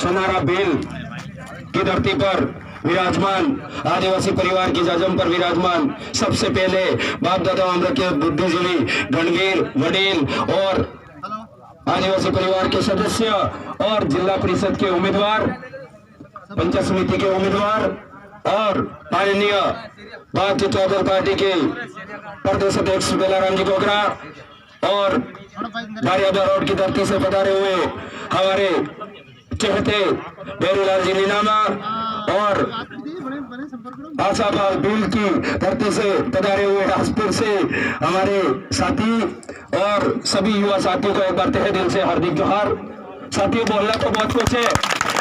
सोनारा bell की धरती पर विराजमान आदिवासी परिवार की जाजम पर विराजमान सबसे पहले बाप दादा के बुद्धिजीवी गणवीर वडील और आदिवासी परिवार के सदस्य और जिला परिषद के उम्मीदवार, पंचायत समिति के उम्मीदवार और माननीय भारतीय जनता पार्टी के प्रदेश अध्यक्ष बेलाराम जी गोगरा और बारियाबा रोड की धरती से पधारे हुए हमारे चहते बेरूलाल जी नीनामा और आशाबाग बिल की धरती से पधारे हुए हासपुर से हमारे साथी और सभी युवा साथियों को एक बार तहे दिल से हार्दिक जोहार। साथियों, बोलना तो बहुत कुछ है,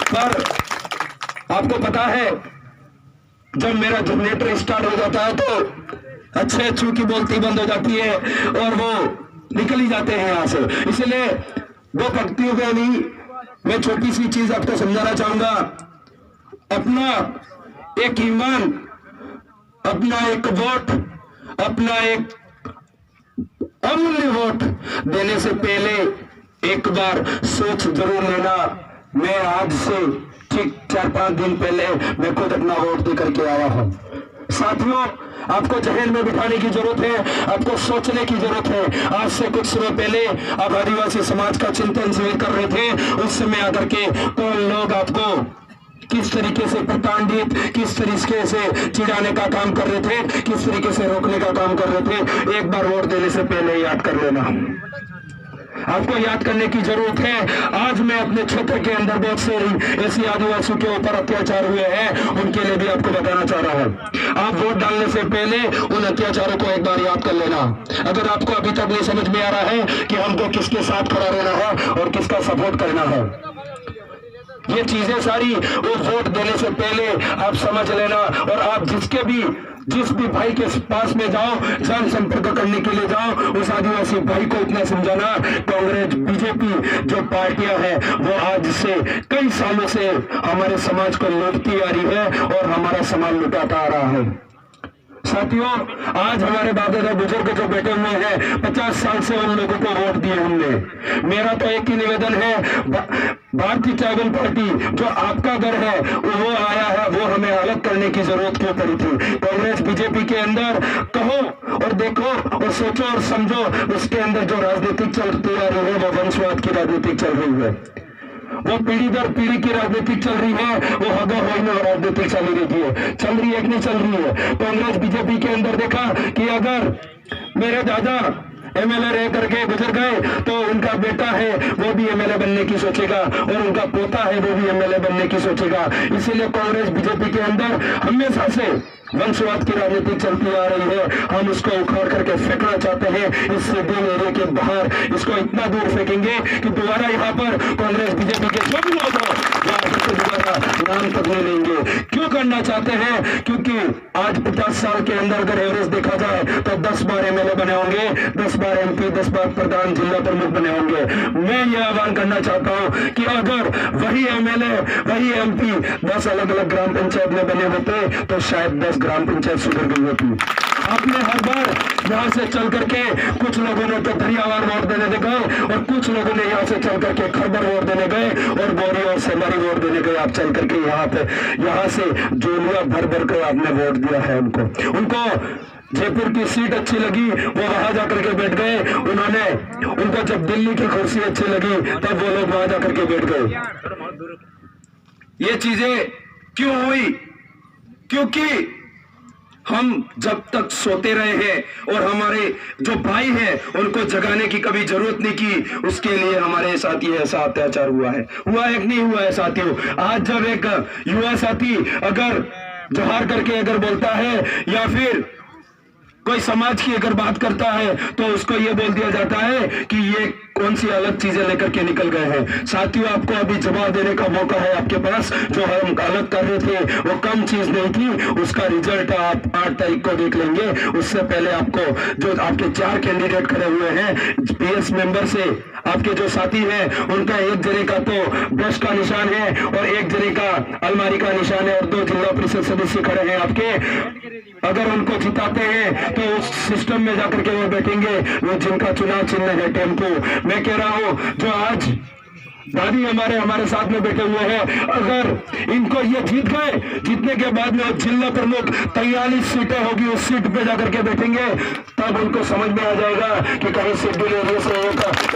पर आपको पता है जब मेरा जनरेटर स्टार्ट हो जाता है तो अच्छे अच्छू की बोलती बंद हो जाती है और वो निकल ही जाते हैं यहाँ से। इसलिए दो पंक्तियों में भी मैं छोटी सी चीज आपको समझाना चाहूंगा। अपना एक ईमान, अपना एक वोट, अपना एक अमूल्य वोट देने से पहले एक बार सोच जरूर लेना। मैं आज से ठीक 4-5 दिन पहले मैं खुद अपना वोट दे करके आया हूं। साथियों, आपको जहन में बिठाने की जरूरत है, आपको सोचने की जरूरत है। आज से कुछ समय पहले आप आदिवासी समाज का चिंतन शिविर कर रहे थे, उस समय आकर के कौन लोग आपको किस तरीके से प्रताड़ित, किस तरीके से चिढ़ाने का काम कर रहे थे, किस तरीके से रोकने का काम कर रहे थे, एक बार वोट देने से पहले याद कर लेना। आपको याद करने की जरूरत है। आज मैं अपने क्षेत्र के अंदर बहुत से ऐसी आदिवासियों के ऊपर अत्याचार हुए हैं, उनके लिए भी आपको बताना चाह रहा हूं। आप वोट डालने से पहले उन अत्याचारों को एक बार याद कर लेना। अगर आपको अभी तक नहीं समझ में आ रहा है कि हमको किसके साथ खड़ा रहना है और किसका सपोर्ट करना है, ये चीजें सारी वो वोट देने से पहले आप समझ लेना। और आप जिस भी भाई के पास में जाओ, जन संपर्क करने के लिए जाओ, उस आदिवासी भाई को इतना समझाना, कांग्रेस बीजेपी जो पार्टियां हैं वो आज से कई सालों से हमारे समाज को लूटती आ रही है और हमारा समाज लुटाता आ रहा है। साथियों, आज हमारे बाप दादा बुजुर्ग जो बैठे हुए हैं, 50 साल से उन लोगों को वोट दिए हमने। मेरा तो एक ही निवेदन है, भारतीय जनता पार्टी जो आपका घर है वो आया है, वो हमें अलग करने की जरूरत क्यों पड़ी थी? कांग्रेस बीजेपी के अंदर कहो और देखो और सोचो और समझो, उसके अंदर जो राजनीतिक चलती आ रही है वो वंशवाद की राजनीतिक चल रही है, वो पीढ़ी दर पीढ़ी की राजनीतिक चल रही है, वो हगा होई में राजनीतिक चल रही है कि नहीं चल रही है? कांग्रेस बीजेपी के अंदर देखा कि अगर मेरे दादा एमएलए रह करके गुजर गए तो उनका बेटा है वो भी एमएलए बनने की सोचेगा और उनका पोता है वो भी एमएलए बनने की सोचेगा। इसीलिए कांग्रेस बीजेपी के अंदर हमेशा से वंशवाद की राजनीति चलती आ रही है। हम इसको उखाड़ करके फेंकना चाहते हैं इस दिल एरिया के बाहर। इसको इतना दूर फेंकेंगे कि दोबारा यहाँ पर कांग्रेस बीजेपी के जो भी लोग हो दोबारा नाम तक नहीं लेंगे। क्यों करना चाहते हैं? क्योंकि आज 50 साल के अंदर अगर एवरेज देखा जाए तो 10 बार एमएलए बने होंगे, 10 बार एमपी, 10 बार प्रधान जिला प्रमुख बने होंगे। मैं ये आह्वान करना चाहता हूँ कि अगर वही एमएलए वही एमपी 10 अलग अलग ग्राम पंचायत में बने होते तो शायद 10 ग्राम पंचायत सुधर गई होती। आपने हर बार यहाँ से चल करके कुछ लोगों ने तो दरियावार वोट देने गए और कुछ लोगों ने यहाँ से चल करके खरबर वोट देने गए और बोरी और सेमारी वोट देने गए। आप चल करके यहाँ से जोलिया भर भर कर आपने वोट दिया है उनको जयपुर की सीट अच्छी लगी वो वहां जाकर के बैठ गए। उनको जब दिल्ली की कुर्सी अच्छी लगी तब वो लोग वहां जाकर के बैठ गए। ये चीजें क्यों हुई? क्योंकि हम जब तक सोते रहे हैं और हमारे जो भाई हैं उनको जगाने की कभी जरूरत नहीं की, उसके लिए हमारे साथ ये ऐसा अत्याचार हुआ है कि नहीं हुआ है? साथियों, आज जब एक युवा साथी अगर जोहार करके अगर बोलता है या फिर कोई समाज की अगर बात करता है तो उसको ये बोल दिया जाता है कि ये कौन सी अलग चीजें लेकर के निकल गए हैं। साथियों, आपको अभी जवाब देने का मौका है आपके पास। जो हम अलग कर रहे थे वो कम चीज नहीं थी, उसका रिजल्ट आप 8 तारीख को देख लेंगे। उससे पहले आपको जो आपके 4 कैंडिडेट खड़े हुए हैं पीएस मेंबर से, आपके जो साथी हैं उनका एक जने का तो ब्रश का निशान है और एक जने का अलमारी का निशान है और 2 जिला परिषद सदस्य खड़े हैं आपके। अगर उनको जिताते हैं तो उस सिस्टम में जाकर के वो बैठेंगे वो जिनका चुनाव चिन्ह है टेम्पो। मैं कह रहा हूं जो आज दादी हमारे साथ में बैठे हुए हैं। अगर इनको ये जीत गए, जीतने के बाद में जिला प्रमुख 43 सीटें होगी, उस सीट पे जाकर के बैठेंगे, तब उनको समझ में आ जाएगा कि कहीं शेड्यूल एरिया से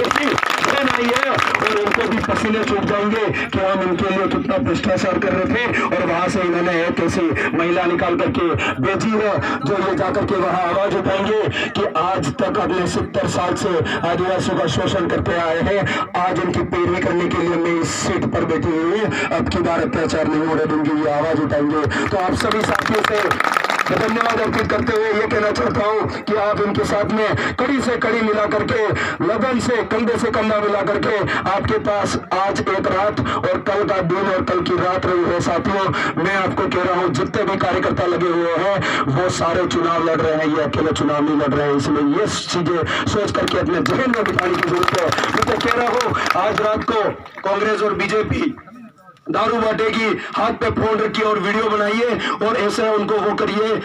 ऐसी ट्रेन आई है, और उनको भी पसीने छूट जाएंगे कि हम इनके लिए कितना भ्रष्टाचार कर रहे थे, और वहां से इन्होंने एक ऐसी महिला निकाल करके भेजी है जो ये जाकर के वहां आवाज उठाएंगे कि आज तक अगले 70 साल से आदिवासियों का शोषण करते आए हैं, आज उनकी पैरवी करने के लिए मैं इस सीट पर बैठी हुई हूँ, अब की बार अत्याचार नहीं होने दूंगी, ये आवाज उठाएंगे। तो आप सभी साथियों से धन्यवाद अर्पित करते हुए ये कहना चाहता हूं कि आप इनके साथ में कड़ी से कड़ी मिला करके, लगन से कंधा मिला करके, आपके पास आज एक रात और कल का दिन और कल की रात रही है। साथियों, मैं आपको कह रहा हूं, जितने भी कार्यकर्ता लगे हुए हैं वो सारे चुनाव लड़ रहे हैं, ये अकेले चुनाव नहीं लड़ रहे हैं, इसलिए ये चीजें सोच करके अपने जहन में बिठाने की जरूरत है। मैं तो कह रहा हूं, आज रात को कांग्रेस और बीजेपी दारू बांटेगी, हाथ पे फोन रखिए और वीडियो बनाइए और ऐसे उनको वो करिए।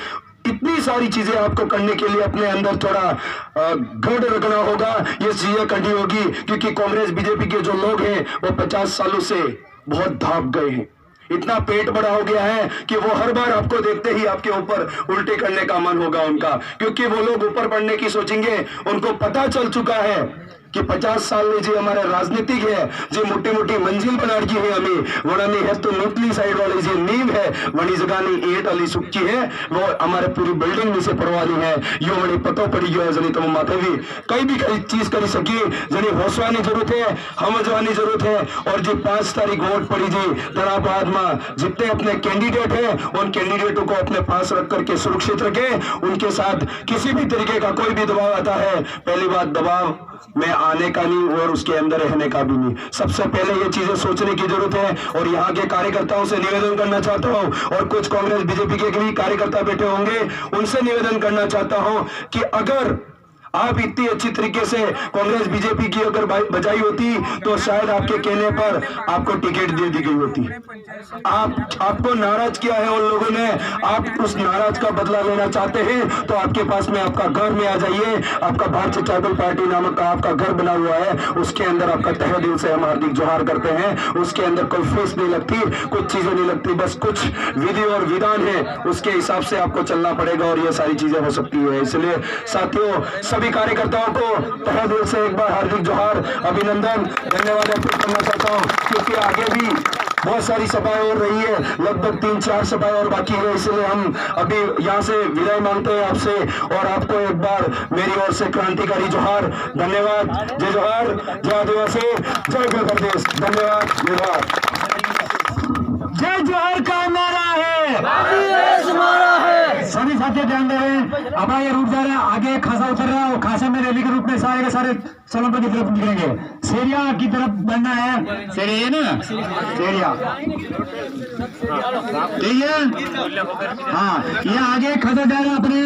इतनी सारी चीजें आपको करने के लिए अपने अंदर थोड़ा गढ़ रखना होगा, ये चीजें करनी होगी, क्योंकि कांग्रेस बीजेपी के जो लोग हैं वो 50 सालों से बहुत भाग गए हैं। इतना पेट बड़ा हो गया है कि वो हर बार आपको देखते ही आपके ऊपर उल्टे करने का मन होगा उनका, क्योंकि वो लोग ऊपर बढ़ने की सोचेंगे। उनको पता चल चुका है कि 50 साल में जी हमारे राजनीतिक है जी मोटी मोटी मंजिल बनाड़की है, हमें वणानी है तो नीतली साइड वाली जी नींव है वणी जगानी ईट अली सुक्की है, वो हमारे पूरी बिल्डिंग में से परवानी है, यो वणी पतो पड़ी गयो है जनी तुम माथे भी कई चीज करी सकी, जनी होसवानी जरूरत है, समझवानी जरूरत है। और जी 5 तारीख वोट पड़ी जी तरा बाद में जितने अपने कैंडिडेट है उन कैंडिडेटों को अपने पास रख करके सुरक्षित रखे, उनके साथ किसी भी तरीके का कोई भी दबाव आता है, पहली बात दबाव में आने का नहीं और उसके अंदर रहने का भी नहीं, सबसे पहले ये चीजें सोचने की जरूरत है। और यहाँ के कार्यकर्ताओं से निवेदन करना चाहता हूँ, और कुछ कांग्रेस बीजेपी के भी कार्यकर्ता बैठे होंगे, उनसे निवेदन करना चाहता हूँ कि अगर आप इतनी अच्छी तरीके से कांग्रेस बीजेपी की अगर बजाई होती तो शायद आपके कहने पर आपको टिकट दे दी गई होती। आपको नाराज किया है उन लोगों ने, आप उस नाराज का बदला लेना चाहते हैं तो आपके पास में आपका घर में आ जाइए, आपका भारतीय ट्राइबल पार्टी नामक का आपका घर बना हुआ है, उसके अंदर आपका तहे दिल से हम हार्दिक जोहार करते हैं। उसके अंदर कोई फीस नहीं लगती, कुछ चीजें नहीं लगती, बस कुछ विधि और विधान है, उसके हिसाब से आपको चलना पड़ेगा और ये सारी चीजें हो सकती है। इसलिए साथियों, सभी कार्यकर्ताओं को तहे दिल से एक बार हार्दिक जोहार, अभिनंदन, धन्यवाद अर्पित करना चाहता हूं, क्योंकि आगे भी बहुत सारी सभाएं हो रही है, लगभग 3-4 सभाएं और बाकी है, इसलिए हम अभी यहाँ से विदाई मांगते हैं आपसे, और आपको एक बार मेरी ओर से क्रांतिकारी जोहार, धन्यवाद, जय जोहार, जय आदिवासी, जय गढ़ प्रदेश, धन्यवाद, जोहार। जय जोहार का नारा है, सभी साथी ध्यान दे रहे हैं। अब ये रूट जा रहा है, आगे खासा उतर रहा है और खासे में रैली के रूप में सारे के सारे सोलंपुर की तरफ निकलेंगे, सेरिया की तरफ बनना है, सेरिया है ना, सेरिया ठीक है, हाँ, ये आगे खासा जा रहा है अपने